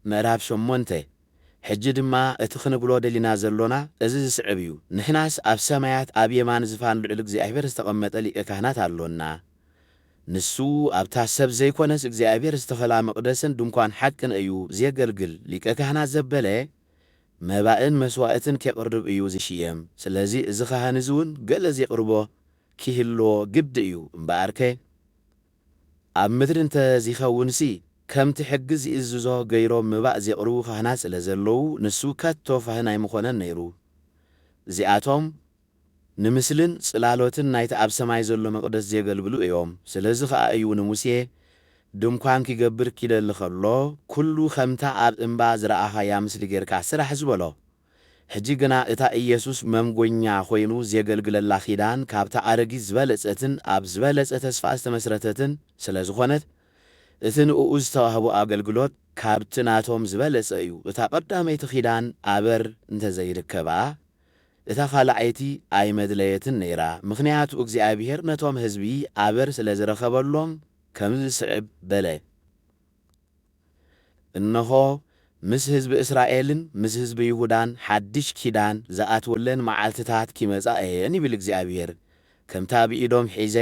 ምዕራፍ 8 ሕጂ ድማ እቲ ክንብሎ ደሊና ዘሎና እዚ ዝስዕብ እዩ ንሕናስ ኣብ ሰማያት ኣብ የማን ዝፋን ልዑል እግዚኣብሔር ዝተቐመጠ ሊቀ ካህናት ኣሎና ንሱ ኣብታ ሰብ ዘይኮነስ እግዚኣብሔር ዝተኸላ መቕደስን ድንኳን ሓቅን እዩ ዘገልግል ሊቀ ካህናት ዘበለ መባእን መስዋዕትን ከቕርብ እዩ ዝሽየም ስለዚ እዚ ካህን እዚ እውን ገለ ዘቕርቦ ክህልዎ ግድ እዩ እምበኣርከ ኣብ ምድሪ እንተዚኸውንሲ ከምቲ ሕጊ ዝእዝዞ ገይሮም ምባእ ዘቕርቡ ካህናት ስለ ዘለዉ ንሱ ከቶ ፋህን ኣይምኾነን ነይሩ እዚኣቶም ንምስልን ጽላሎትን ናይቲ ኣብ ሰማይ ዘሎ መቕደስ ዘገልግሉ እዮም ስለዚ ከዓ እዩ ንሙሴ ድንኳን ክገብር ኪደሊ ከሎ ኩሉ ከምታ ኣብ እምባ ዝረኣኻያ ምስሊ ጌርካ ስራሕ ዝበሎ ሕጂ ግና እታ ኢየሱስ መምጎኛ ኮይኑ ዘገልግለላ ኺዳን ካብታ ኣረጊት ዝበለጸትን ኣብ ዝበለጸ ተስፋ ዝተመስረተትን ስለ ዝኾነት እቲ ንእኡ ዝተዋህቦ ኣገልግሎት ካብቲ ናቶም ዝበለጸ እዩ እታ ቀዳመይቲ ኺዳን ኣበር እንተዘይርከባ እታ ካልኣይቲ ኣይመድለየትን ነይራ ምኽንያቱ እግዚኣብሔር ነቶም ህዝቢ ኣበር ስለ ዝረኸበሎም ከም ዝስዕብ በለ እነሆ ምስ ህዝቢ እስራኤልን ምስ ህዝቢ ይሁዳን ሓድሽ ኪዳን ዝኣትወለን መዓልትታት ኪመጻእ እየን ይብል እግዚኣብሔር ከምታ ብኢዶም ሒዘ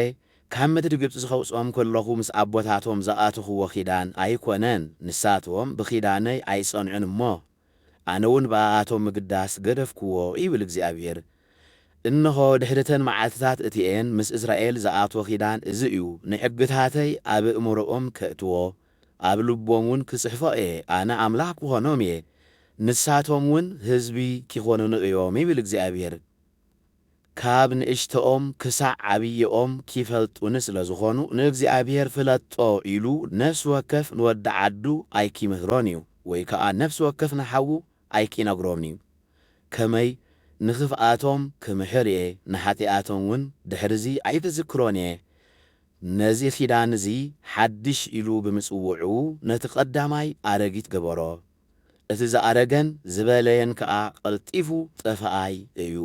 ካብ ምድሪ ግብፂ ዝኸውፅኦም ከለኹ ምስ ኣቦታቶም ዝኣትኽዎ ኺዳን ኣይኮነን ንሳቶም ብኺዳነይ ኣይጸንዑን እሞ ኣነ እውን ብኣቶም ምግዳስ ገደፍክዎ ይብል እግዚኣብሔር እነሆ ድሕደተን መዓልትታት እቲአን ምስ እስራኤል ዝኣትዎ ኺዳን እዚ እዩ ንሕግታተይ ኣብ እምሮኦም ከእትዎ ኣብ ልቦም እውን ክጽሕፎ እየ ኣነ ኣምላኽ ክኾኖም እየ ንሳቶም እውን ህዝቢ ኪኾኑን እዮም ይብል እግዚአብሔር ካብ ንእሽተኦም ክሳዕ ዓብይኦም ኪፈልጡን ስለ ዝኾኑ ንእግዚአብሔር ፍለጦ ኢሉ ነፍሲ ወከፍ ንወዲ ዓዱ ኣይኪምህሮን እዩ ወይ ከዓ ነፍሲ ወከፍ ንሓዉ ኣይኪነግሮም እዩ ከመይ ንኽፍኣቶም ክምሕር እየ ንሓጢኣቶም እውን ድሕርዚ ኣይትዝክሮን እየ ነዚ ኺዳን እዚ ሓድሽ ኢሉ ብምጽውዑ ነቲ ቀዳማይ ኣረጊት ገበሮ እቲ ዝኣረገን ዝበለየን ከዓ ቀልጢፉ ጠፋኣይ እዩ